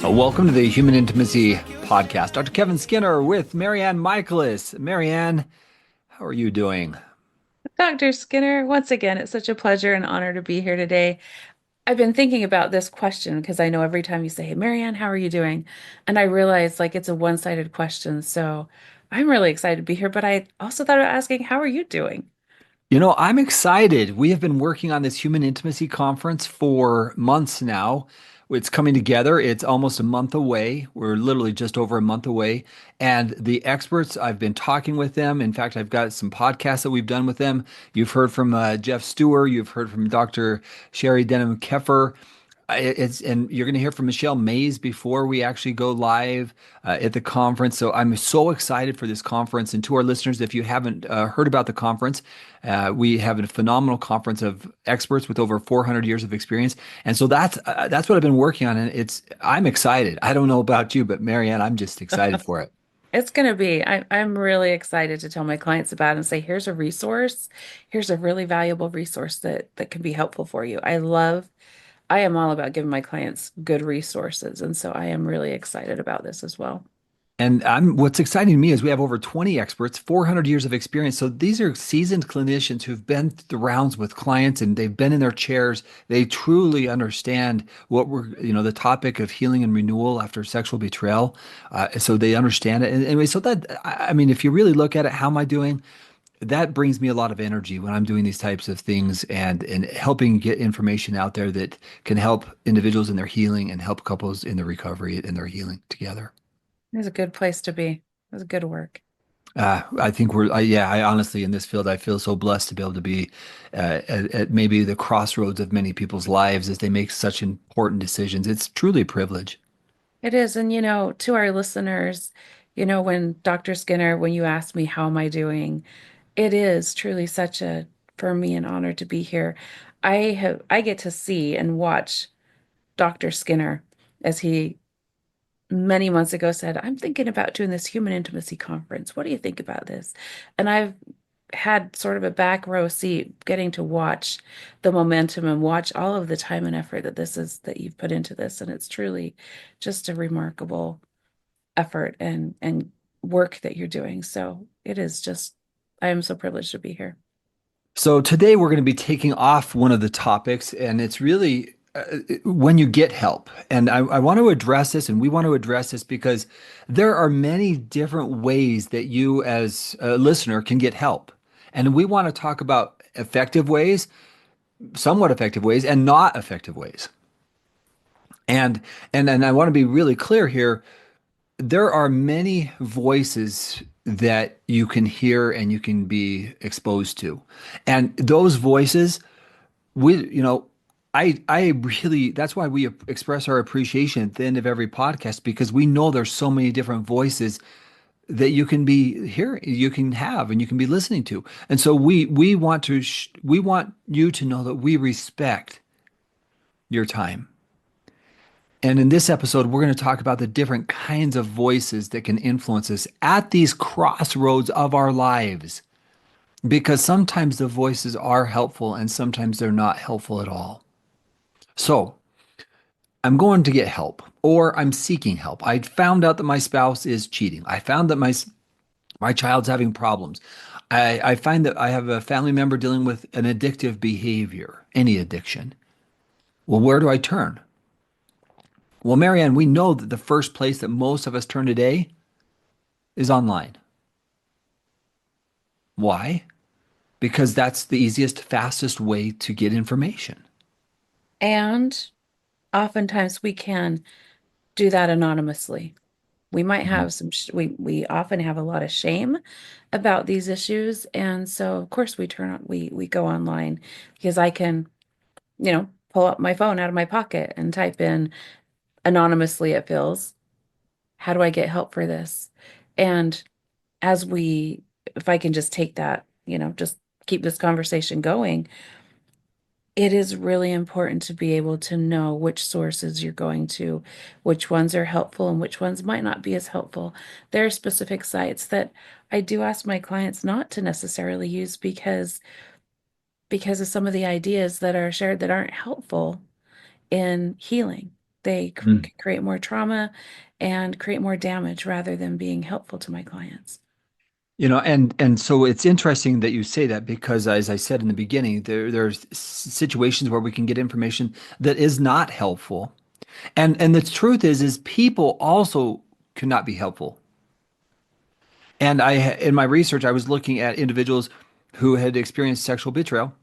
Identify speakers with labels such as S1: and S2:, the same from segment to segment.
S1: Welcome to the Human Intimacy Podcast. Dr. Kevin Skinner with MaryAnn Michaelis. MaryAnn, how are you doing?
S2: Dr. Skinner, once again, it's such a pleasure and honor to be here today. I've been thinking about this question because I know every time you say, "Hey, MaryAnn, how are you doing?" And I realize like it's a one-sided question. So I'm really excited to be here, but I also thought about asking, how are you doing?
S1: I'm excited. We have been working on this Human Intimacy Conference for months now. It's coming together. It's almost a month away. We're literally just over a month away. And the experts, I've been talking with them. In fact, I've got some podcasts that we've done with them. You've heard from Jeff Stewart. You've heard from Dr. Sherry Denham Keffer. And you're going to hear from Michelle Mays before we actually go live at the conference. So I'm so excited for this conference. And to our listeners, if you haven't heard about the conference, we have a phenomenal conference of experts with over 400 years of experience. And so that's what I've been working on. And I'm excited. I don't know about you, but MaryAnn, I'm just excited for it.
S2: It's going to be, I'm really excited to tell my clients about it and say, here's a resource. Here's a really valuable resource that can be helpful for you. I am all about giving my clients good resources. And so I am really excited about this as well.
S1: And what's exciting to me is we have over 20 experts, 400 years of experience. So these are seasoned clinicians who've been the rounds with clients and they've been in their chairs. They truly understand the topic of healing and renewal after sexual betrayal. So they understand it. And anyway, so I mean, if you really look at it, how am I doing? That brings me a lot of energy when I'm doing these types of things and helping get information out there that can help individuals in their healing and help couples in their recovery and their healing together.
S2: It's a good place to be. It's good work.
S1: I think I honestly, in this field, I feel so blessed to be able to be at maybe the crossroads of many people's lives as they make such important decisions. It's truly a privilege.
S2: It is. And, to our listeners, when Dr. Skinner, when you asked me, how am I doing? It is truly such for me, an honor to be here. I get to see and watch Dr. Skinner as he many months ago said, I'm thinking about doing this human intimacy conference. What do you think about this? And I've had sort of a back row seat getting to watch the momentum and watch all of the time and effort that you've put into this. And it's truly just a remarkable effort and work that you're doing. So it is just, I am so privileged to be here.
S1: So today we're going to be taking off one of the topics, and it's really when you get help. And I want to address this, and we want to address this because there are many different ways that you, as a listener, can get help. And we want to talk about effective ways, somewhat effective ways, and not effective ways. And I want to be really clear here. There are many voices that you can hear and you can be exposed to. And those voices, we, you know, I really, that's why we express our appreciation at the end of every podcast because we know there's so many different voices that you can be hearing, you can have, and you can be listening to. And so we want you to know that we respect your time. And in this episode, we're going to talk about the different kinds of voices that can influence us at these crossroads of our lives. Because sometimes the voices are helpful and sometimes they're not helpful at all. So I'm going to get help or I'm seeking help. I found out that my spouse is cheating. I found that my child's having problems. I find that I have a family member dealing with an addictive behavior, any addiction. Well, where do I turn? Well, MaryAnn, we know that the first place that most of us turn today is online. Why? Because that's the easiest, fastest way to get information.
S2: And oftentimes we can do that anonymously. We might
S1: Mhm.
S2: have we often have a lot of shame about these issues. And so of course we go online because I can, pull up my phone out of my pocket and type in anonymously it feels, how do I get help for this? And as we if I can just take that, just keep this conversation going, it is really important to be able to know which sources you're going to, which ones are helpful and which ones might not be as helpful. There are specific sites that I do ask my clients not to necessarily use because of some of the ideas that are shared that aren't helpful in healing. They
S1: Mm.
S2: can create more trauma and create more damage rather than being helpful to my clients.
S1: And so it's interesting that you say that because, as I said in the beginning, there's situations where we can get information that is not helpful, and the truth is people also cannot be helpful. And in my research, I was looking at individuals who had experienced sexual betrayal,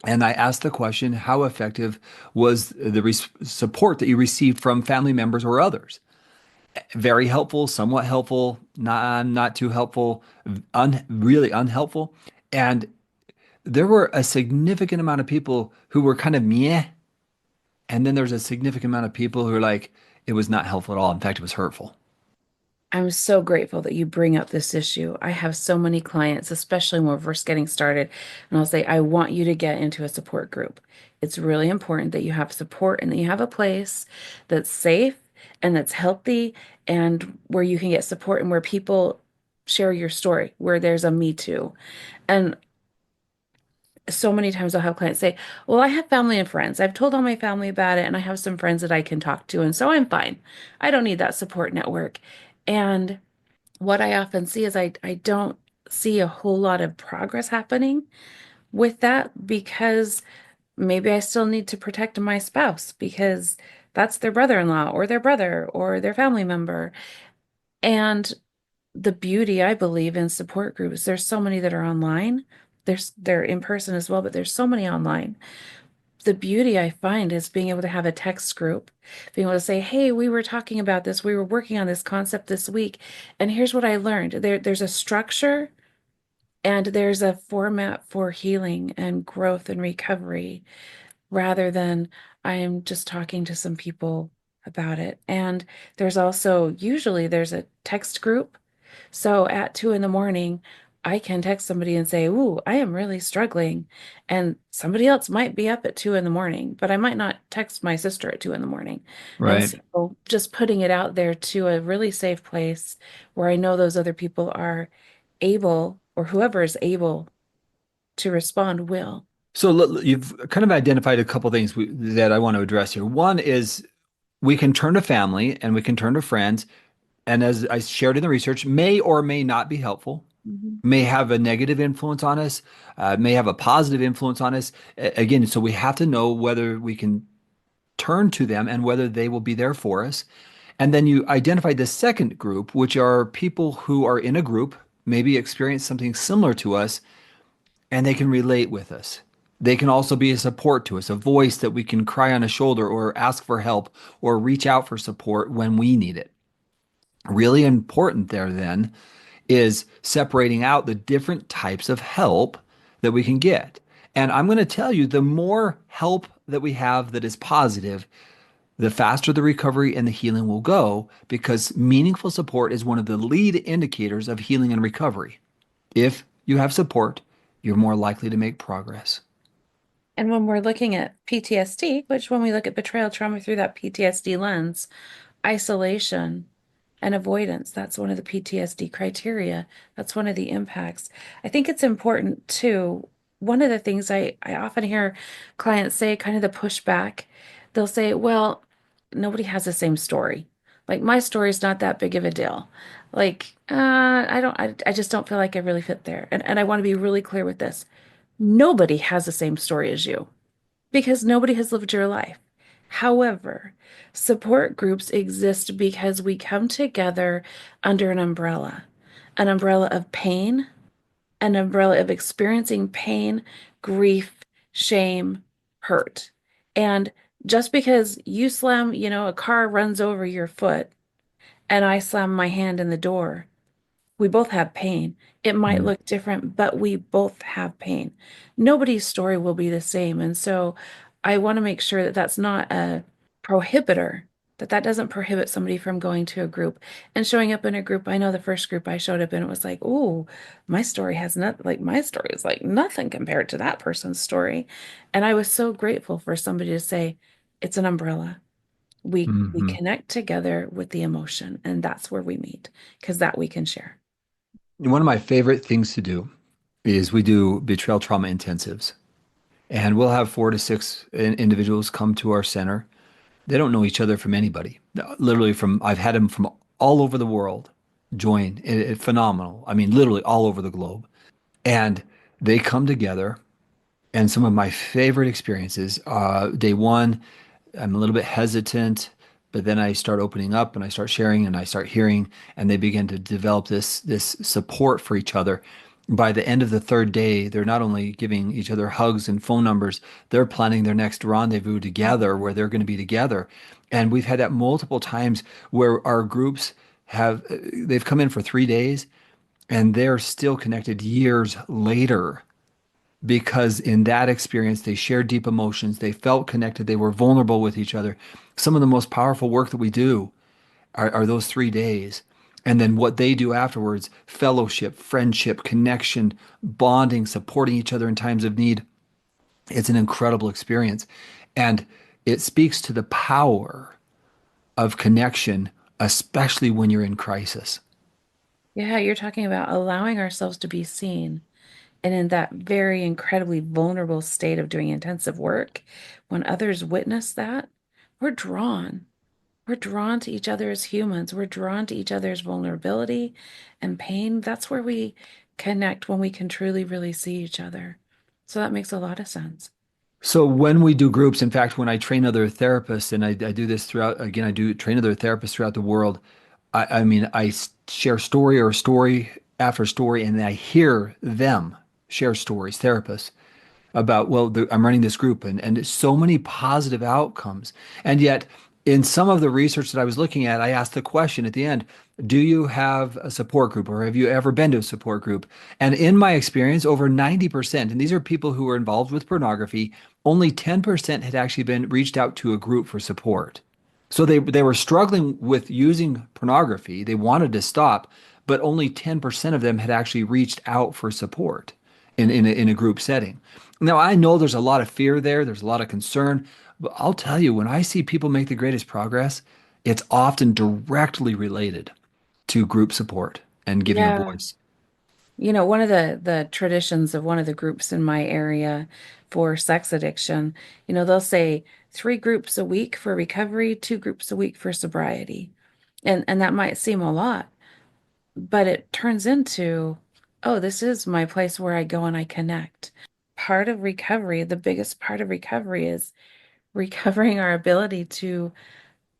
S1: and I asked the question, how effective was the support that you received from family members or others? Very helpful, somewhat helpful, not too helpful, really unhelpful. And there were a significant amount of people who were kind of meh, and then there's a significant amount of people who are like, it was not helpful at all. In fact, it was hurtful.
S2: I'm so grateful that you bring up this issue. I have so many clients, especially when we're first getting started, and I'll say, I want you to get into a support group. It's really important that you have support and that you have a place that's safe and that's healthy and where you can get support and where people share your story, where there's a me too. And so many times I'll have clients say, well, I have family and friends. I've told all my family about it, and I have some friends that I can talk to, and so I'm fine. I don't need that support network. And what I often see is I don't see a whole lot of progress happening with that because maybe I still need to protect my spouse because that's their brother-in-law or their brother or their family member. And the beauty, I believe, in support groups, there's so many that are online. They're in person as well, but there's so many online. The beauty I find is being able to have a text group, being able to say, hey, we were talking about this, we were working on this concept this week, and here's what I learned. There's a structure and there's a format for healing and growth and recovery rather than I'm just talking to some people about it. And there's also usually there's a text group. So at 2 in the morning, I can text somebody and say, ooh, I am really struggling. And somebody else might be up at 2 in the morning, but I might not text my sister at 2 in the morning. And
S1: Right.
S2: so just putting it out there to a really safe place where I know those other people are able, or whoever is able to respond will.
S1: So you've kind of identified a couple things that I want to address here. One is we can turn to family and we can turn to friends, and as I shared in the research, may or may not be helpful,
S2: Mhm.
S1: may have a negative influence on us, may have a positive influence on us. Again, so we have to know whether we can turn to them and whether they will be there for us. And then you identified the second group, which are people who are in a group, maybe experience something similar to us, and they can relate with us. They can also be a support to us, a voice that we can cry on a shoulder or ask for help or reach out for support when we need it. Really important there then is separating out the different types of help that we can get. And I'm going to tell you, the more help that we have that is positive, the faster the recovery and the healing will go because meaningful support is one of the lead indicators of healing and recovery. If you have support, you're more likely to make progress.
S2: And when we're looking at PTSD, which when we look at betrayal trauma through that PTSD lens, isolation and avoidance, that's one of the PTSD criteria. That's one of the impacts. I think it's important too. One of the things I often hear clients say, kind of the pushback, they'll say, well, nobody has the same story. Like my story's not that big of a deal. Like, I just don't feel like I really fit there. And I want to be really clear with this. Nobody has the same story as you because nobody has lived your life. However, support groups exist because we come together under an umbrella of pain, an umbrella of experiencing pain, grief, shame, hurt. And just because you slam, a car runs over your foot and I slam my hand in the door, we both have pain. It might
S1: Mm.
S2: look different, but we both have pain. Nobody's story will be the same. And so I want to make sure that that's not a prohibitor, that that doesn't prohibit somebody from going to a group and showing up in a group. I know the first group I showed up in, it was like, oh, my story has not like my story is like nothing compared to that person's story. And I was so grateful for somebody to say, it's an umbrella. We
S1: Mhm.
S2: connect together with the emotion, and that's where we meet because that we can share.
S1: One of my favorite things to do is we do betrayal trauma intensives, and we'll have 4 to 6 individuals come to our center. They don't know each other from anybody. Literally from I've had them from all over the world join. Phenomenal. I mean, literally all over the globe. And they come together. And some of my favorite experiences, day one, I'm a little bit hesitant, but then I start opening up and I start sharing and I start hearing, and they begin to develop this support for each other. By the end of the third day, they're not only giving each other hugs and phone numbers, they're planning their next rendezvous together where they're going to be together. And we've had that multiple times where our groups they've come in for 3 days and they're still connected years later because in that experience they shared deep emotions, they felt connected, they were vulnerable with each other. Some of the most powerful work that we do are those 3 days. And then what they do afterwards, fellowship, friendship, connection, bonding, supporting each other in times of need. It's an incredible experience. And it speaks to the power of connection, especially when you're in crisis.
S2: Yeah, you're talking about allowing ourselves to be seen. And in that very incredibly vulnerable state of doing intensive work, when others witness that, we're drawn. We're drawn to each other as humans. We're drawn to each other's vulnerability and pain. That's where we connect when we can truly, really see each other. So that makes a lot of sense.
S1: So when we do groups, in fact, when I train other therapists, and I do this throughout, again, I do train other therapists throughout the world. I mean, share story or story after story, and I hear them share stories, therapists, about, well, I'm running this group and it's so many positive outcomes. And yet, in some of the research that I was looking at, I asked the question at the end, do you have a support group or have you ever been to a support group? And in my experience, over 90%, and these are people who were involved with pornography, only 10% had actually been reached out to a group for support. So they were struggling with using pornography. They wanted to stop, but only 10% of them had actually reached out for support in a group setting. Now, I know there's a lot of fear there, there's a lot of concern, but I'll tell you, when I see people make the greatest progress, it's often directly related to group support and giving a
S2: Yeah.
S1: voice.
S2: One of the traditions of one of the groups in my area for sex addiction, they'll say 3 groups a week for recovery, 2 groups a week for sobriety. And that might seem a lot, but it turns into, oh, this is my place where I go and I connect. Part of recovery, the biggest part of recovery is recovering our ability to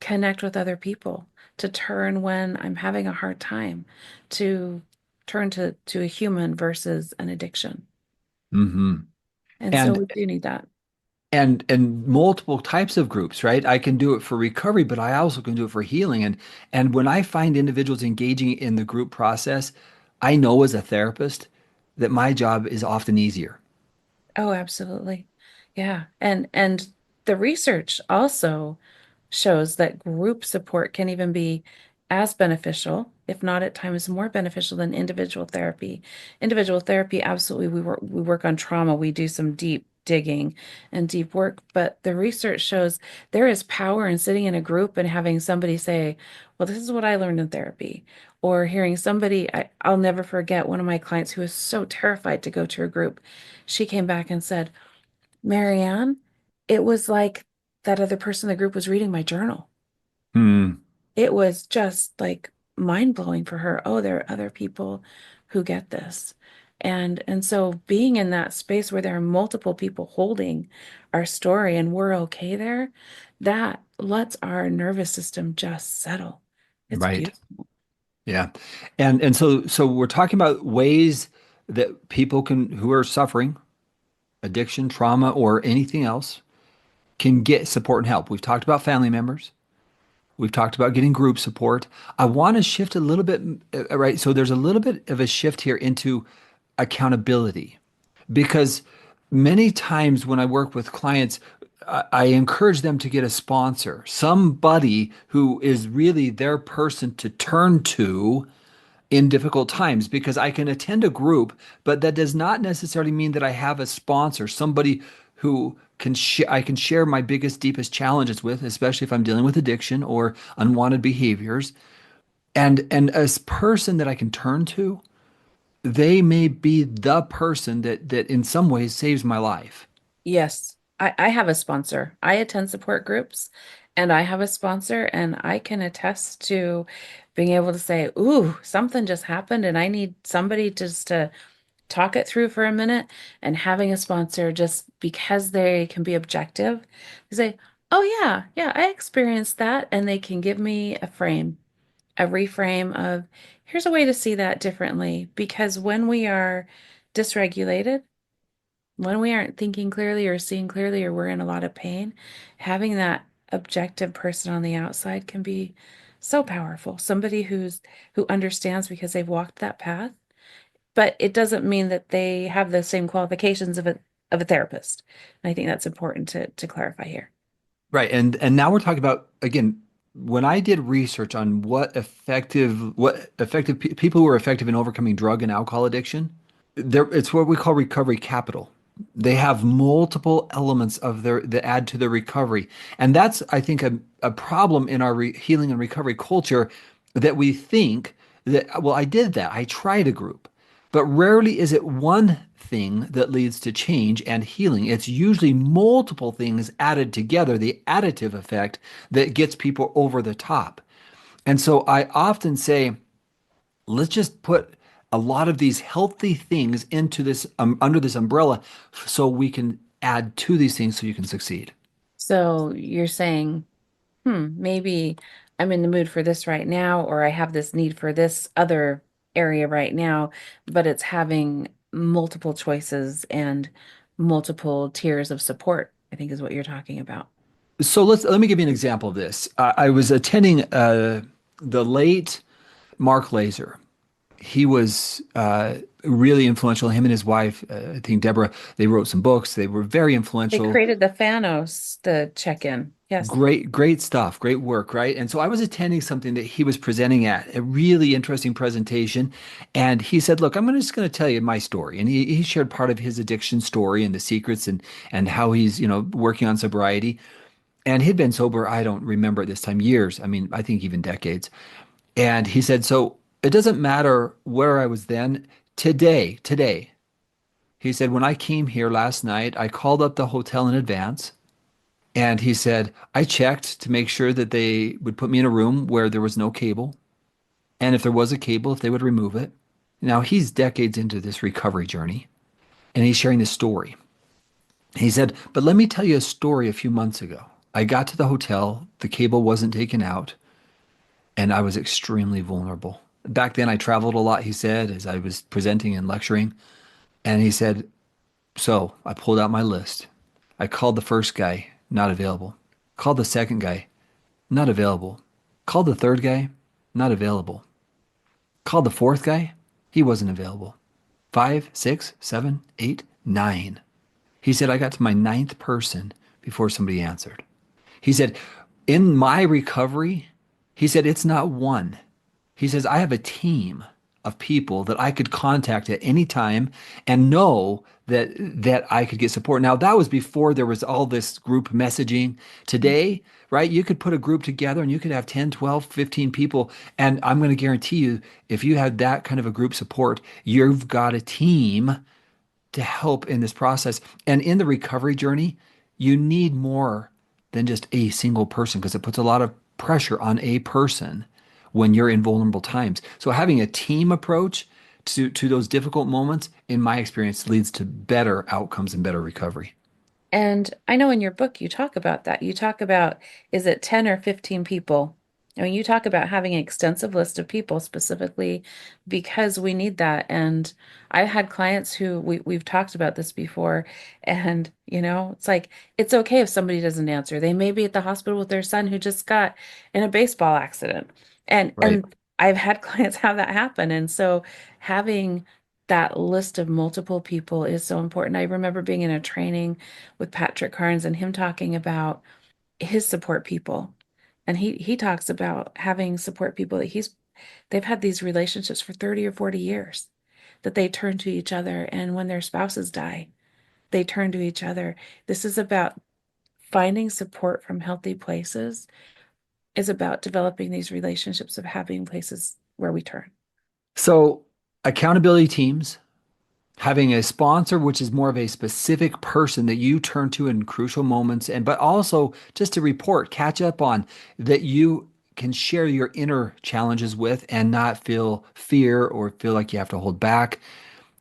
S2: connect with other people, to turn when I'm having a hard time, to turn to a human versus an addiction.
S1: Hmm.
S2: And so
S1: And
S2: we do need that.
S1: and multiple types of groups, right? I can do it for recovery, but I also can do it for healing. And when I find individuals engaging in the group process, I know as a therapist that my job is often easier.
S2: Oh, absolutely. Yeah. And the research also shows that group support can even be as beneficial, if not at times more beneficial than individual therapy. Individual therapy, absolutely, we work on trauma, we do some deep digging and deep work, but the research shows there is power in sitting in a group and having somebody say, well, this is what I learned in therapy. Or hearing somebody, I'll never forget one of my clients who was so terrified to go to a group. She came back and said, MaryAnn, it was like that other person in the group was reading my journal.
S1: Hmm.
S2: It was just like mind blowing for her. Oh, there are other people who get this. And so being in that space where there are multiple people holding our story and we're okay there, that lets our nervous system just settle. It's
S1: Right.
S2: beautiful.
S1: Yeah. And so we're talking about ways that people can who are suffering addiction, trauma, or anything else can get support and help. We've talked about family members. We've talked about getting group support. I want to shift a little bit, right? So there's a little bit of a shift here into accountability because many times when I work with clients, I encourage them to get a sponsor, somebody who is really their person to turn to in difficult times because I can attend a group, but that does not necessarily mean that I have a sponsor, somebody who I can share my biggest, deepest challenges with, especially if I'm dealing with addiction or unwanted behaviors. And a person that I can turn to, they may be the person that in some ways saves my life.
S2: Yes, I have a sponsor. I attend support groups and I have a sponsor, and I can attest to being able to say, ooh, something just happened and I need somebody just to talk it through for a minute. And having a sponsor, just because they can be objective, they say, oh, yeah, yeah, I experienced that. And they can give me a frame, a reframe of here's a way to see that differently. Because when we are dysregulated, when we aren't thinking clearly or seeing clearly, or we're in a lot of pain, having that objective person on the outside can be so powerful. Somebody who understands because they've walked that path, but it doesn't mean that they have the same qualifications of a therapist. And I think that's important to clarify here.
S1: Right. And now we're talking about, again, when I did research on what effective people who are effective in overcoming drug and alcohol addiction, it's what we call recovery capital. They have multiple elements of their that add to their recovery. And that's, I think, a problem in our healing and recovery culture, that we think that, well, I did that. I tried a group. But rarely is it one thing that leads to change and healing. It's usually multiple things added together, the additive effect that gets people over the top. And so I often say, let's just put a lot of these healthy things into this under this umbrella so we can add to these things so you can succeed.
S2: So you're saying, maybe I'm in the mood for this right now, or I have this need for this other area right now, but it's having multiple choices and multiple tiers of support, I think is what you're talking about.
S1: So let me give you an example of this. I was attending the late Mark Laser. He was really influential. Him and his wife, I think Deborah, they wrote some books. They were very
S2: They
S1: influential.
S2: created the Thanos, the check-in. Yes.
S1: Great stuff, great work, right? And so I was attending something that he was presenting at, a really interesting presentation. And he said, "Look, just going to tell you my story." And he shared part of his addiction story and the secrets and how he's, working on sobriety. And he'd been sober, I don't remember at this time, years. I mean, I think even decades. And he said, "So it doesn't matter where I was then. Today, he said, when I came here last night, I called up the hotel in advance." And he said, "I checked to make sure that they would put me in a room where there was no cable. And if there was a cable, if they would remove it." Now he's decades into this recovery journey and he's sharing this story. He said, "But let me tell you a story a few months ago. I got to the hotel, the cable wasn't taken out, and I was extremely vulnerable. Back then, I traveled a lot," he said, as I was presenting and lecturing. And he said, "So I pulled out my list. I called the first guy, not available. Called the second guy, not available. Called the third guy, not available. Called the fourth guy, he wasn't available. Five, six, seven, eight, nine." He said, "I got to my ninth person before somebody answered." He said, "In my recovery," he said, "it's not one." He says, "I have a team of people that I could contact at any time and know that I could get support." Now, that was before there was all this group messaging. Today, right, you could put a group together and you could have 10, 12, 15 people. And I'm going to guarantee you, if you had that kind of a group support, you've got a team to help in this process. And in the recovery journey, you need more than just a single person because it puts a lot of pressure on a person when you're in vulnerable times. So having a team approach to those difficult moments, in my experience, leads to better outcomes and better recovery.
S2: And I know in your book you talk about that. You talk about, is it 10 or 15 people? I mean, you talk about having an extensive list of people specifically because we need that. And I've had clients who we've talked about this before, and it's like it's okay if somebody doesn't answer. They may be at the hospital with their son who just got in a baseball accident. And
S1: Right.
S2: and I've had clients have that happen. And so having that list of multiple people is so important. I remember being in a training with Patrick Carnes and him talking about his support people. And he talks about having support people that they've had these relationships for 30 or 40 years, that they turn to each other, and when their spouses die, they turn to each other. This is about finding support from healthy places, is about developing these relationships of having places where we turn.
S1: So accountability teams, Having a sponsor, which is more of a specific person that you turn to in crucial moments, and but also just to report, catch up on that you can share your inner challenges with and not feel fear or feel like you have to hold back.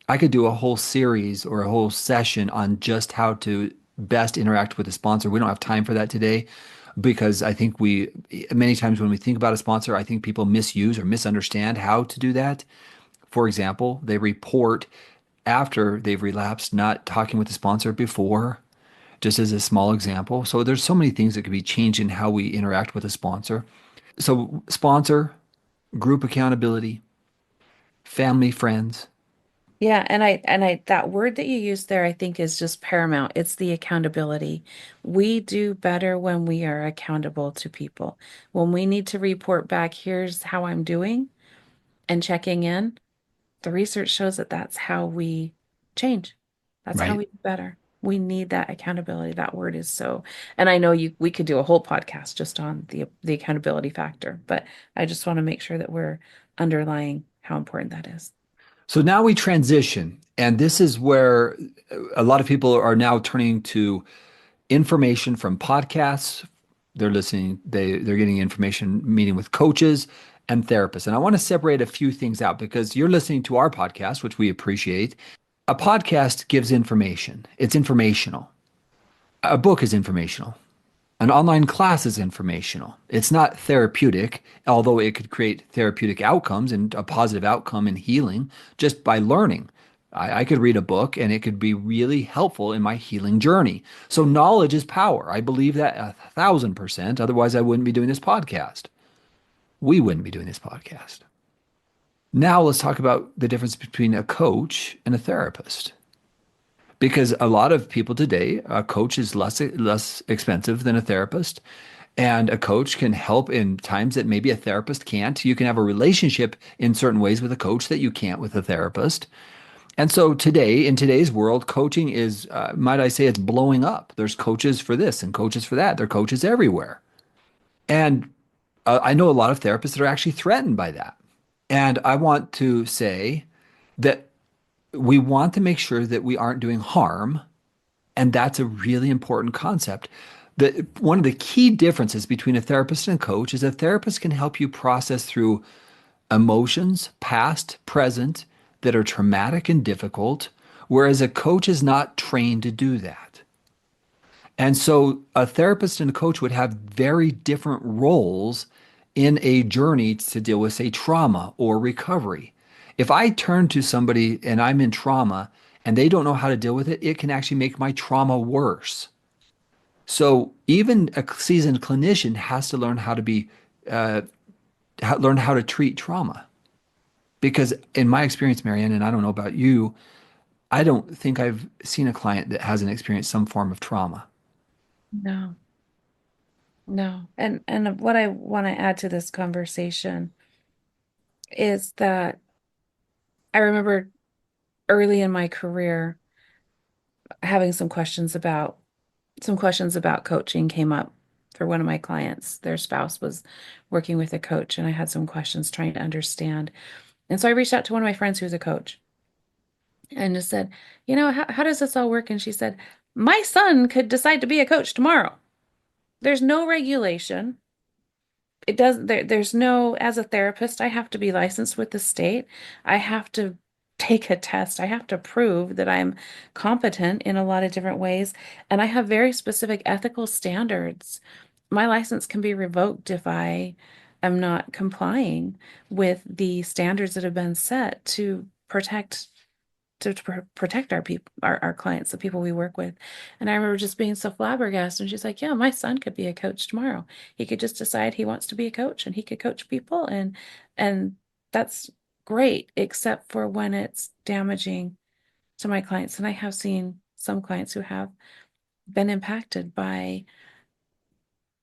S1: I could do a whole series or a whole session on just how to best interact with a sponsor. We don't have time for that today because I think many times when we think about a sponsor, I think people misuse or misunderstand how to do that. For example, they report after they've relapsed, not talking with the sponsor before, just as a small example. So there's so many things that could be changed in how we interact with a sponsor. So sponsor, group accountability, family, friends,
S2: Yeah, and I that word that you used there I think is just paramount. It's the accountability. We do better when we are accountable to people. When we need to report back, here's how I'm doing and checking in, the research shows that that's how we change. That's how
S1: right?
S2: we do better. We need that accountability. That word is so, and I know we could do a whole podcast just on the accountability factor, but I just want to make sure that we're underlying how important that is.
S1: So now we transition, and this is where a lot of people are now turning to information from podcasts. They're listening, they're getting information, meeting with coaches and therapists. And I want to separate a few things out because you're listening to our podcast, which we appreciate. A podcast gives information. It's informational. A book is informational. An online class is informational. It's not therapeutic, although it could create therapeutic outcomes and a positive outcome in healing just by learning. I could read a book and it could be really helpful in my healing journey. So, knowledge is power. I believe that 1,000%. Otherwise, I wouldn't be doing this podcast. We wouldn't be doing this podcast. Now, let's talk about the difference between a coach and a therapist. Because a lot of people today, a coach is less expensive than a therapist, and a coach can help in times that maybe a therapist can't. You can have a relationship in certain ways with a coach that you can't with a therapist. And so today, in today's world, coaching is, might I say, it's blowing up. There's coaches for this and coaches for that. There are coaches everywhere. And I know a lot of therapists that are actually threatened by that. And I want to say that we want to make sure that we aren't doing harm. And that's a really important concept. One of the key differences between a therapist and a coach is a therapist can help you process through emotions, past, present, that are traumatic and difficult, whereas a coach is not trained to do that. And so a therapist and a coach would have very different roles in a journey to deal with, say, trauma or recovery. If I turn to somebody and I'm in trauma and they don't know how to deal with it, it can actually make my trauma worse. So even a seasoned clinician has to learn how to uh, learn how to treat trauma. Because in my experience, MaryAnn, and I don't know about you, I don't think I've seen a client that hasn't experienced some form of trauma.
S2: No, no. And what I want to add to this conversation is that I remember early in my career having some questions about coaching came up for one of my clients. Their spouse was working with a coach, and I had some questions trying to understand. And so I reached out to one of my friends who's a coach and just said, how does this all work? And she said, my son could decide to be a coach tomorrow. There's no regulation. It doesn't, there's no, as a therapist, I have to be licensed with the state. I have to take a test. I have to prove that I'm competent in a lot of different ways. And I have very specific ethical standards. My license can be revoked if I am not complying with the standards that have been set to protect our people, our clients, the people we work with. And I remember just being so flabbergasted. And she's like, yeah, my son could be a coach tomorrow. He could just decide he wants to be a coach and he could coach people. And that's great, except for when it's damaging to my clients. And I have seen some clients who have been impacted by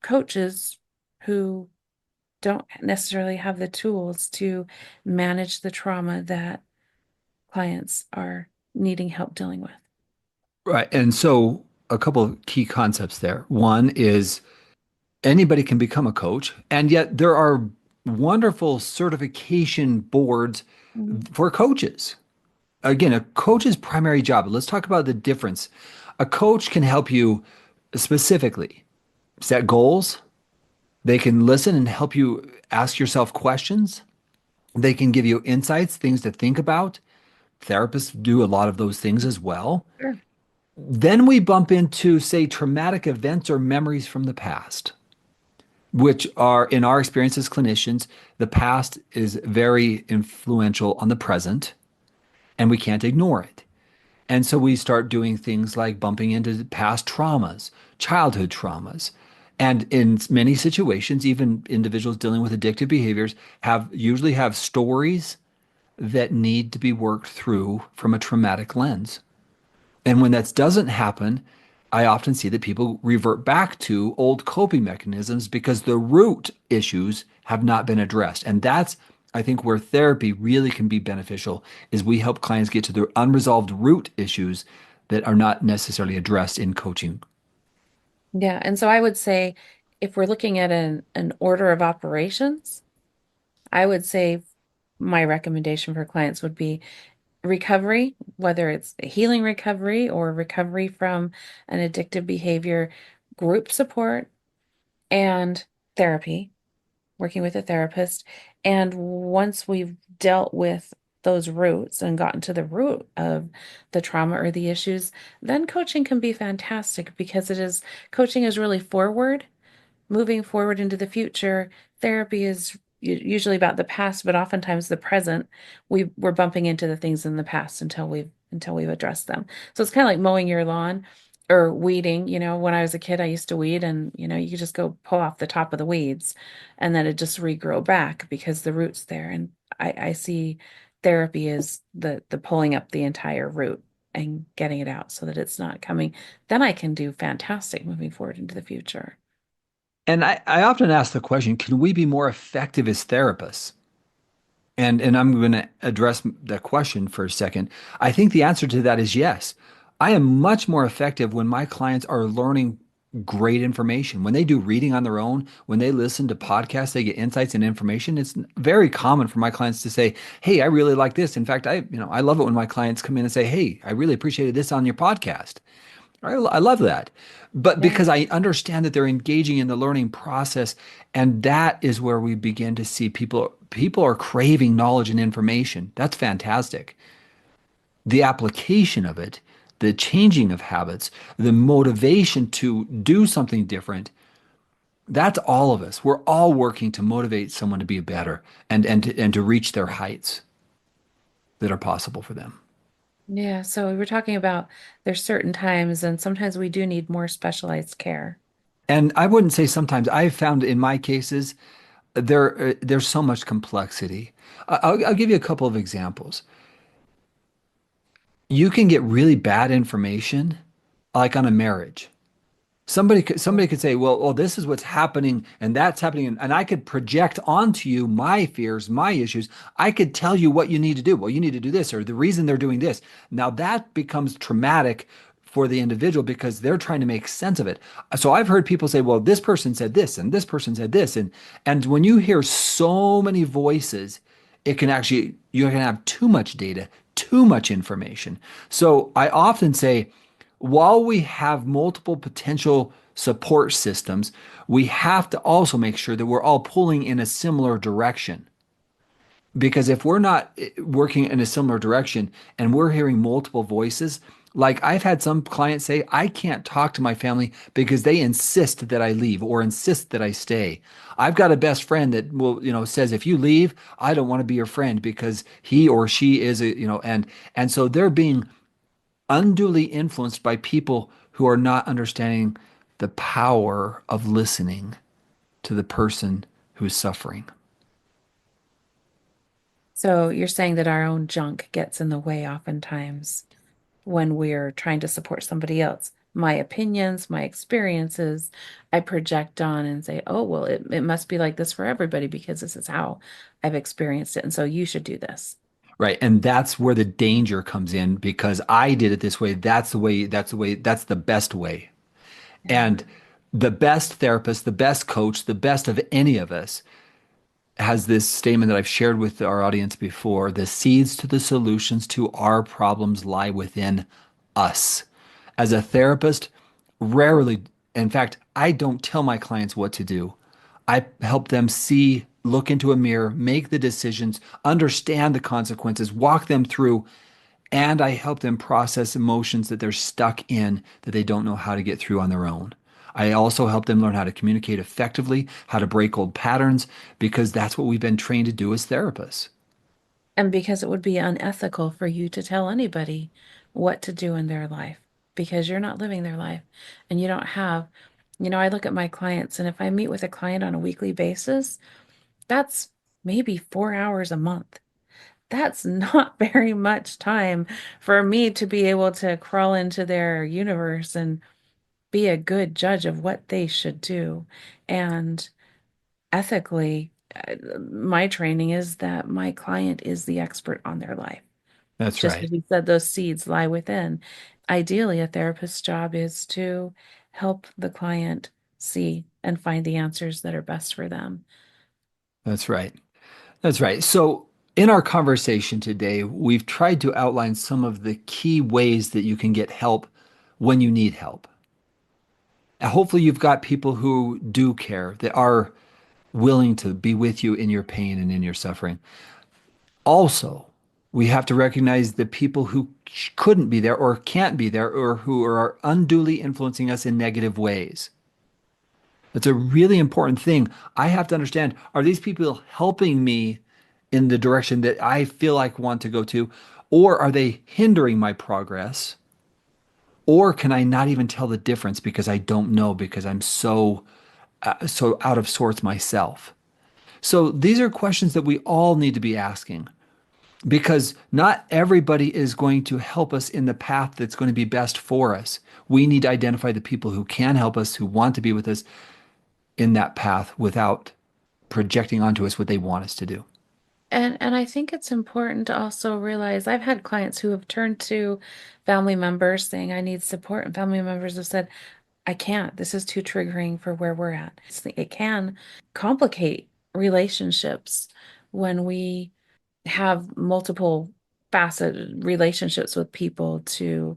S2: coaches who don't necessarily have the tools to manage the trauma that clients are needing help dealing with.
S1: Right. And so a couple of key concepts there. One is anybody can become a coach, and yet there are wonderful certification boards
S2: Mhm.
S1: for coaches. again, a coach's primary job, let's talk about the difference. A coach can help you specifically set goals. They can listen and help you ask yourself questions. They can give you insights, things to think about. Therapists do a lot of those things as well.
S2: Sure.
S1: Then we bump into, say, traumatic events or memories from the past, which are, in our experience as clinicians, the past is very influential on the present, and we can't ignore it. And so we start doing things like bumping into past traumas, childhood traumas. And in many situations, even individuals dealing with addictive behaviors usually have stories that need to be worked through from a traumatic lens. And when that doesn't happen, I often see that people revert back to old coping mechanisms because the root issues have not been addressed. And that's, I think, where therapy really can be beneficial is we help clients get to the unresolved root issues that are not necessarily addressed in coaching.
S2: Yeah. And so I would say if we're looking at an order of operations, I would say my recommendation for clients would be recovery, whether it's healing recovery or recovery from an addictive behavior, group support, and therapy, working with a therapist. And once we've dealt with those roots and gotten to the root of the trauma or the issues, then coaching can be fantastic because coaching is really forward moving forward into the future. Therapy is usually about the past, but oftentimes the present. We're bumping into the things in the past until we've addressed them. So it's kind of like mowing your lawn or weeding. When I was a kid, I used to weed, and you could just go pull off the top of the weeds, and then it just regrow back because the root's there. And I see therapy as the pulling up the entire root and getting it out so that it's not coming. Then I can do fantastic moving forward into the future.
S1: And I often ask the question, can we be more effective as therapists? And I'm going to address that question for a second. I think the answer to that is yes. I am much more effective when my clients are learning great information. When they do reading on their own, when they listen to podcasts, they get insights and information. It's very common for my clients to say, "Hey, I really like this." In fact, I love it when my clients come in and say, "Hey, I really appreciated this on your podcast." I love that. But
S2: Yeah.
S1: because I understand that they're engaging in the learning process, and that is where we begin to see people are craving knowledge and information. That's fantastic. The application of it, the changing of habits, the motivation to do something different, that's all of us. We're all working to motivate someone to be better and to reach their heights that are possible for them.
S2: Yeah, so we were talking about there's certain times, and sometimes we do need more specialized care.
S1: And I wouldn't say sometimes. I've found in my cases there's so much complexity. I'll give you a couple of examples. You can get really bad information, like on a marriage. Somebody could say, well, this is what's happening and that's happening, and I could project onto you my fears, my issues. I could tell you what you need to do. Well, you need to do this, or the reason they're doing this. Now that becomes traumatic for the individual because they're trying to make sense of it. So I've heard people say, well, this person said this and this person said this, and when you hear so many voices, you can have too much data, too much information. So I often say, while we have multiple potential support systems, we have to also make sure that we're all pulling in a similar direction. Because if we're not working in a similar direction and we're hearing multiple voices, like I've had some clients say, I can't talk to my family because they insist that I leave or insist that I stay. I've got a best friend that says, if you leave, I don't want to be your friend because he or she is and so they're being unduly influenced by people who are not understanding the power of listening to the person who's suffering.
S2: So you're saying that our own junk gets in the way oftentimes when we're trying to support somebody else. My opinions, my experiences, I project on and say, oh, well, it must be like this for everybody because this is how I've experienced it. And so you should do this.
S1: Right. And that's where the danger comes in because I did it this way. That's the best way.
S2: Yeah.
S1: And the best therapist, the best coach, the best of any of us has this statement that I've shared with our audience before: the seeds to the solutions to our problems lie within us. As a therapist, rarely, in fact, I don't tell my clients what to do. I help them see, look into a mirror, make the decisions, understand the consequences, walk them through, and I help them process emotions that they're stuck in that they don't know how to get through on their own. I also help them learn how to communicate effectively, how to break old patterns, because that's what we've been trained to do as therapists.
S2: And because it would be unethical for you to tell anybody what to do in their life because you're not living their life and you don't have, I look at my clients, and if I meet with a client on a weekly basis, that's maybe 4 hours a month. That's not very much time for me to be able to crawl into their universe and be a good judge of what they should do. And ethically, my training is that my client is the expert on their life.
S1: That's
S2: Just
S1: right.
S2: as you said, those seeds lie within. Ideally, a therapist's job is to help the client see and find the answers that are best for them.
S1: That's right. That's right. So, in our conversation today, we've tried to outline some of the key ways that you can get help when you need help. And hopefully, you've got people who do care, that are willing to be with you in your pain and in your suffering. Also, we have to recognize the people who couldn't be there or can't be there or who are unduly influencing us in negative ways. That's a really important thing. I have to understand, are these people helping me in the direction that I feel like want to go to, or are they hindering my progress? Or can I not even tell the difference because I don't know because I'm so out of sorts myself? So these are questions that we all need to be asking, because not everybody is going to help us in the path that's going to be best for us. We need to identify the people who can help us, who want to be with us in that path without projecting onto us what they want us to do.
S2: And I think it's important to also realize I've had clients who have turned to family members saying, I need support, and family members have said, I can't. This is too triggering for where we're at. It can complicate relationships when we have multiple faceted relationships with people to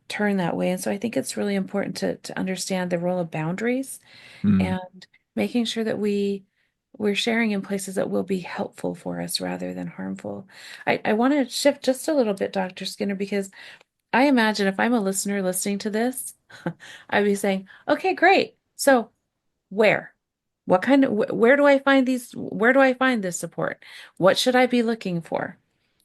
S2: turn that way. And so I think it's really important to understand the role of boundaries
S1: Mm.
S2: and making sure that we're sharing in places that will be helpful for us rather than harmful. I want to shift just a little bit, Dr. Skinner, because I imagine if I'm a listener listening to this, I'd be saying, okay, great. So where? What kind of, where do I find where do I find this support? What should I be looking for?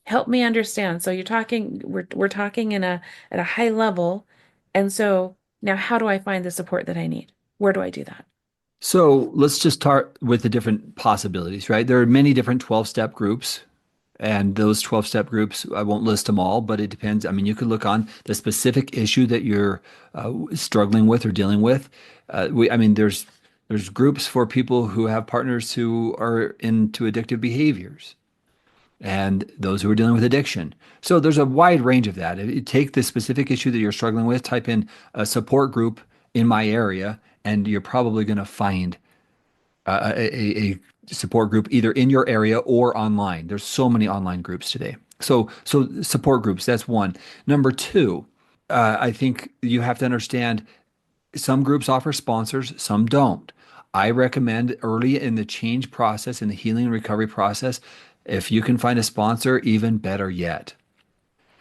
S2: Help me understand. So we're talking at a high level. And so now how do I find the support that I need? Where do I do that?
S1: So let's just start with the different possibilities, right? There are many different 12-step groups, and those 12-step groups, I won't list them all, but it depends. I mean, you could look on the specific issue that you're struggling with or dealing with. I mean, there's groups for people who have partners who are into addictive behaviors, and those who are dealing with addiction. So there's a wide range of that. You take the specific issue that you're struggling with, type in a support group in my area, and you're probably going to find a support group either in your area or online. There's so many online groups today. So support groups, that's one. Number two, I think you have to understand some groups offer sponsors, some don't. I recommend early in the change process, in the healing and recovery process, if you can find a sponsor, even better yet.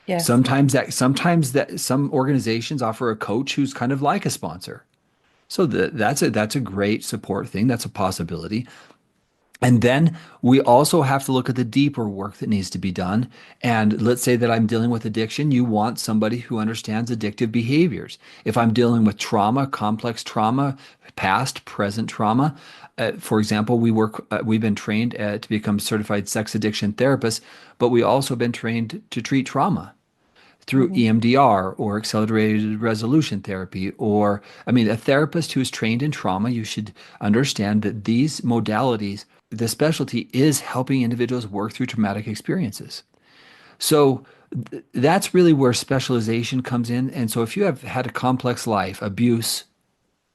S2: Yes.
S1: Sometimes that some organizations offer a coach who's kind of like a sponsor. So that's a great support thing. That's a possibility. And then we also have to look at the deeper work that needs to be done. And let's say that I'm dealing with addiction. You want somebody who understands addictive behaviors. If I'm dealing with trauma, complex trauma, past, present trauma, for example, we've been trained to become certified sex addiction therapists, but we also been trained to treat trauma through
S2: Mhm.
S1: EMDR or accelerated resolution therapy. Or, I mean, a therapist who's trained in trauma, you should understand that these modalities, the specialty is helping individuals work through traumatic experiences. So that's really where specialization comes in. And so if you have had a complex life, abuse,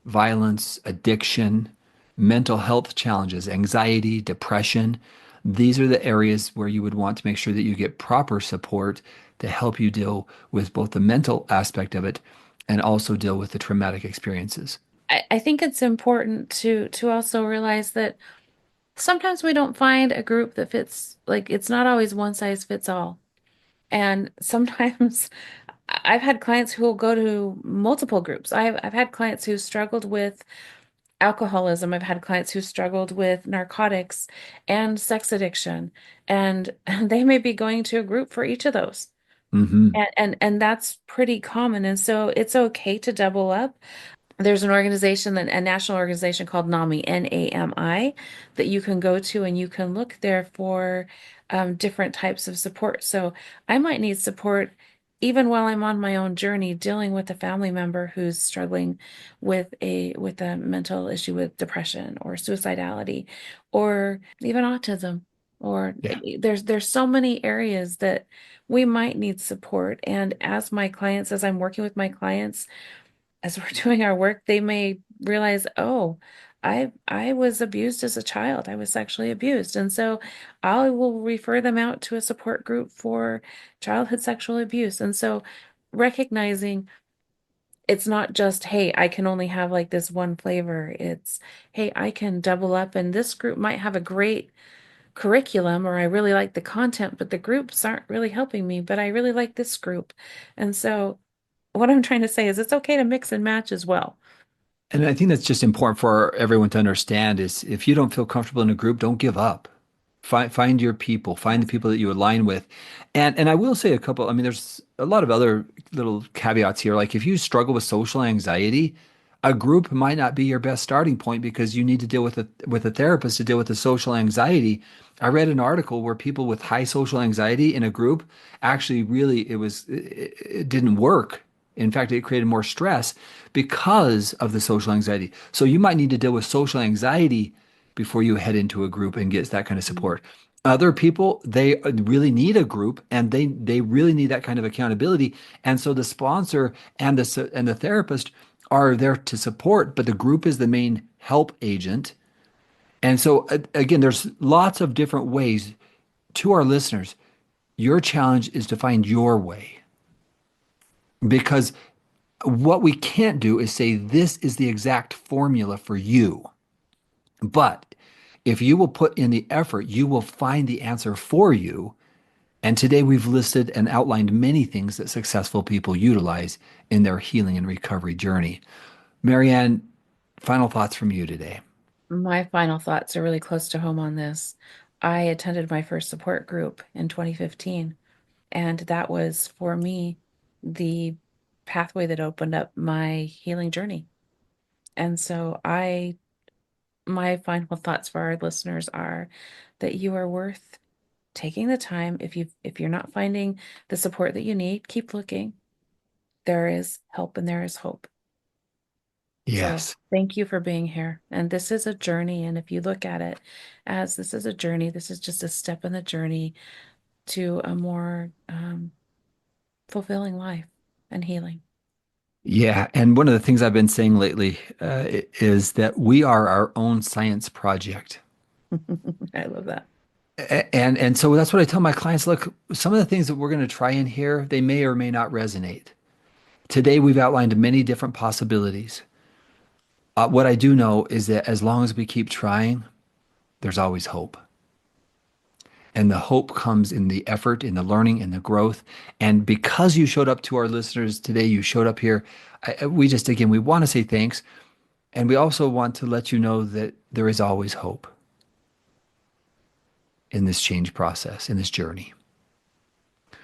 S1: violence, addiction, mental health challenges, anxiety, depression. These are the areas where you would want to make sure that you get proper support to help you deal with both the mental aspect of it and also deal with the traumatic experiences.
S2: I think it's important to also realize that sometimes we don't find a group that fits, like it's not always one size fits all. And sometimes I've had clients who will go to multiple groups. I've had clients who struggled with alcoholism. I've had clients who struggled with narcotics and sex addiction, and they may be going to a group for each of those.
S1: Hmm.
S2: And that's pretty common. And so it's okay to double up. There's an organization, a national organization called NAMI, Nami, that you can go to and you can look there for different types of support. So I might need support even while I'm on my own journey dealing with a family member who's struggling with a mental issue with depression or suicidality or even autism. Or
S1: Yeah.
S2: there's so many areas that we might need support. And as my clients, as I'm working with my clients, as we're doing our work, they may realize, oh, I was abused as a child. I was sexually abused. And so I will refer them out to a support group for childhood sexual abuse. And so recognizing it's not just, hey, I can only have like this one flavor. It's, hey, I can double up and this group might have a great curriculum or I really like the content, but the groups aren't really helping me, but I really like this group. And so what I'm trying to say is it's okay to mix and match as well.
S1: And I think that's just important for everyone to understand is if you don't feel comfortable in a group, don't give up. Find your people, find the
S2: Yes.
S1: people that you align with. And I will say a couple, I mean, there's a lot of other little caveats here. Like if you struggle with social anxiety, a group might not be your best starting point because you need to deal with a therapist to deal with the social anxiety. I read an article where people with high social anxiety in a group actually really it didn't work. In fact, it created more stress because of the social anxiety. So you might need to deal with social anxiety before you head into a group and get that kind of
S2: Mhm.
S1: support. Other people, they really need a group and they really need that kind of accountability. And so the sponsor and the therapist are there to support, but the group is the main help agent. And so again, there's lots of different ways to our listeners. Your challenge is to find your way because what we can't do is say this is the exact formula for you. But if you will put in the effort, you will find the answer for you. And today we've listed and outlined many things that successful people utilize in their healing and recovery journey. MaryAnn, final thoughts from you today.
S2: My final thoughts are really close to home on this. I attended my first support group in 2015, and that was for me the pathway that opened up my healing journey. And so my final thoughts for our listeners are that you are worth taking the time. If you're not finding the support that you need, keep looking. There is help and there is hope. So
S1: Yes.
S2: thank you for being here. And this is a journey. And if you look at it as this is a journey, this is just a step in the journey to a more fulfilling life and healing.
S1: Yeah. And one of the things I've been saying lately is that we are our own science project.
S2: I love that.
S1: And so that's what I tell my clients. Look, some of the things that we're going to try in here, they may or may not resonate. Today, we've outlined many different possibilities. What I do know is that as long as we keep trying, there's always hope. And the hope comes in the effort, in the learning, in the growth. And because you showed up to our listeners today, you showed up here. We just, again, we want to say thanks. And we also want to let you know that there is always hope in this change process, in this journey.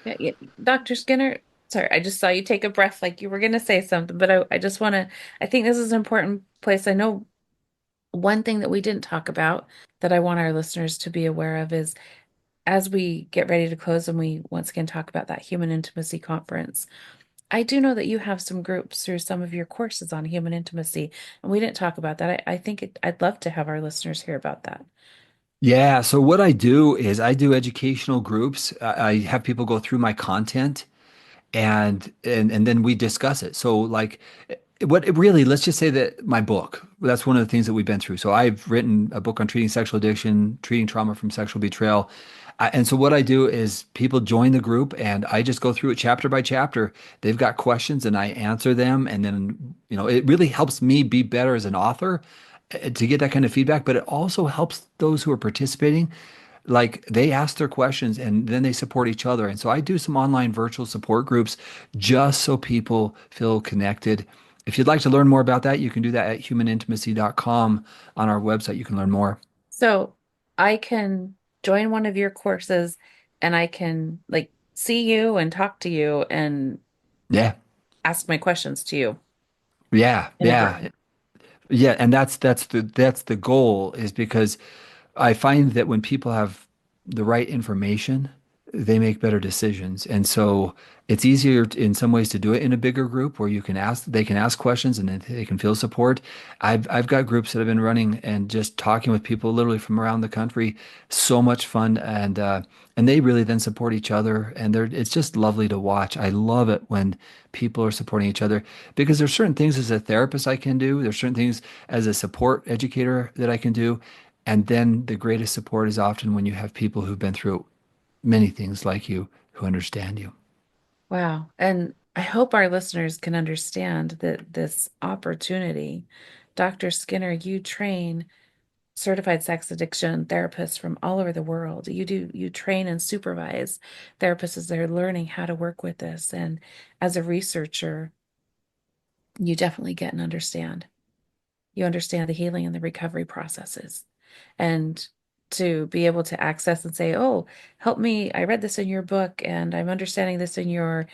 S2: Yeah, yeah. Dr. Skinner, sorry, I just saw you take a breath like you were going to say something, but I just want to, I think this is an important place. I know one thing that we didn't talk about that I want our listeners to be aware of is as we get ready to close and we once again talk about that human intimacy conference, I do know that you have some groups through some of your courses on human intimacy, and we didn't talk about that. I think I'd love to have our listeners hear about that.
S1: Yeah. So what I do is I do educational groups. I have people go through my content and then we discuss it. So like what it really, let's just say that my book, that's one of the things that we've been through. So I've written a book on treating sexual addiction, treating trauma from sexual betrayal. And so what I do is people join the group and I just go through it chapter by chapter. They've got questions and I answer them. And then, it really helps me be better as an author to get that kind of feedback, but it also helps those who are participating. Like they ask their questions and then they support each other. And so I do some online virtual support groups just so people feel connected. If you'd like to learn more about that, you can do that at humanintimacy.com on our website. You can learn more.
S2: So I can join one of your courses and I can like see you and talk to you and
S1: Yeah.
S2: ask my questions to you
S1: Yeah.
S2: in a group.
S1: Yeah. Yeah, and that's the goal is because I find that when people have the right information, they make better decisions. And so it's easier in some ways to do it in a bigger group where they can ask questions and then they can feel support. I've got groups that have been running and just talking with people literally from around the country. So much fun and they really then support each other and it's just lovely to watch. I love it when people are supporting each other because there's certain things as a therapist I can do. There's certain things as a support educator that I can do. And then the greatest support is often when you have people who've been through many things like you who understand you.
S2: Wow. And I hope our listeners can understand that this opportunity, Dr. Skinner, you train certified sex addiction therapists from all over the world. You train and supervise therapists as they're learning how to work with this. And as a researcher, you definitely get and understand. You understand the healing and the recovery processes. And to be able to access and say, "Oh, help me. I read this in your book and I'm understanding this in your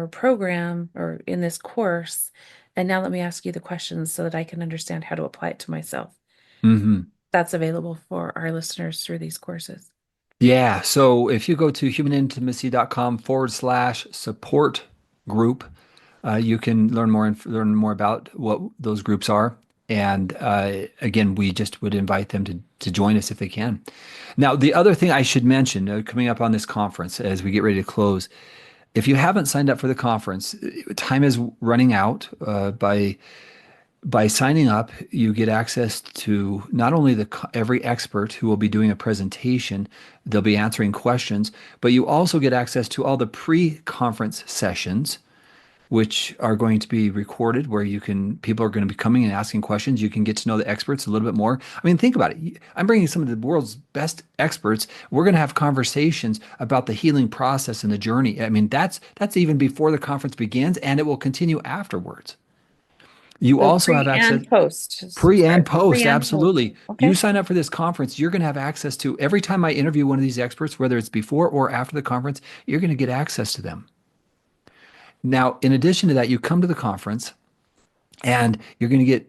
S2: program or in this course. And now let me ask you the questions so that I can understand how to apply it to myself."
S1: Hmm.
S2: That's available for our listeners through these courses.
S1: Yeah. So if you go to humanintimacy.com/support group, you can learn more about what those groups are. And again, we just would invite them to join us if they can. Now, the other thing I should mention coming up on this conference as we get ready to close, if you haven't signed up for the conference, time is running out. By signing up, you get access to not only every expert who will be doing a presentation, they'll be answering questions, but you also get access to all the pre-conference sessions, which are going to be recorded, where people are going to be coming and asking questions. You can get to know the experts a little bit more. I mean, think about it. I'm bringing some of the world's best experts. We're going to have conversations about the healing process and the journey. I mean, that's even before the conference begins, and it will continue afterwards. You
S2: So
S1: also have
S2: pre
S1: access
S2: and post.
S1: pre and
S2: Sorry, pre
S1: post,
S2: and post.
S1: absolutely. You
S2: Okay.
S1: sign up for this conference, you're going to have access to every time I interview one of these experts, whether it's before or after the conference, you're going to get access to them. Now, in addition to that, you come to the conference and you're going to get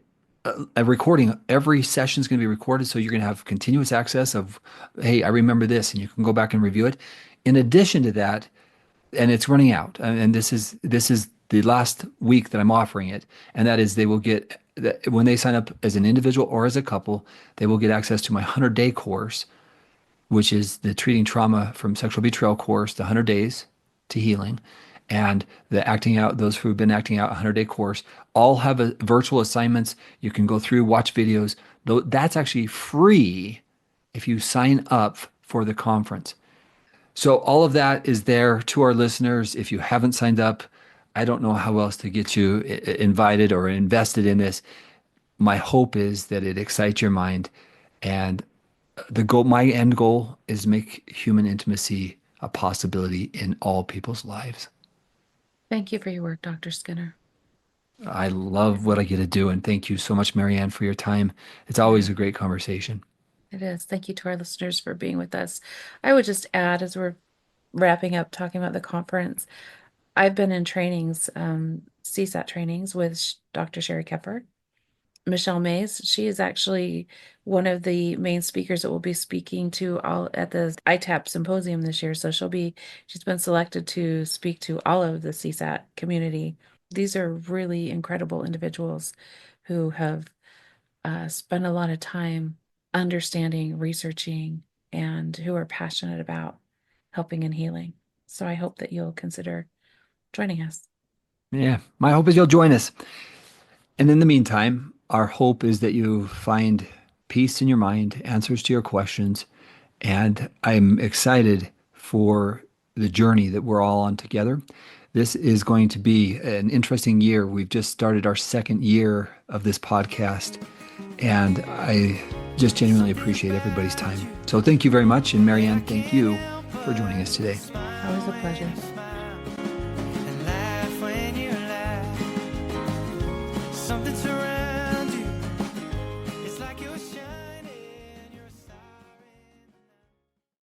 S1: a recording. Every session is going to be recorded, so you're going to have continuous access of, hey, I remember this, and you can go back and review it. In addition to that, and it's running out, and this is the last week that I'm offering it, and that is they will get when they sign up as an individual or as a couple, they will get access to my 100-day course, which is the treating trauma from sexual betrayal course, the 100 days to healing, and the acting out, those who've been acting out 100-day course, all have virtual assignments. You can go through, watch videos. Though that's actually free if you sign up for the conference. So all of that is there to our listeners. If you haven't signed up, I don't know how else to get you invited or invested in this. My hope is that it excites your mind and my end goal is make human intimacy a possibility in all people's lives.
S2: Thank you for your work, Dr. Skinner.
S1: I love what I get to do, and thank you so much, MaryAnn, for your time. It's always
S2: Yeah,
S1: a great conversation.
S2: it is. Thank you to our listeners for being with us. I would just add, as we're wrapping up talking about the conference, I've been in trainings, CSAT trainings with Dr. Sherry Kepper. Michelle Mays, she is actually one of the main speakers that will be speaking to all at the ITAP symposium this year. So she's been selected to speak to all of the CSAT community. These are really incredible individuals who have spent a lot of time understanding, researching, and who are passionate about helping and healing. So I hope that you'll consider joining us.
S1: Yeah, my hope is you'll join us. And in the meantime, our hope is that you find peace in your mind, answers to your questions, and I'm excited for the journey that we're all on together. This is going to be an interesting year. We've just started our second year of this podcast, and I just genuinely appreciate everybody's time. So thank you very much. And MaryAnn, thank you for joining us today.
S2: Always a pleasure.
S3: And laugh when you laugh. Something to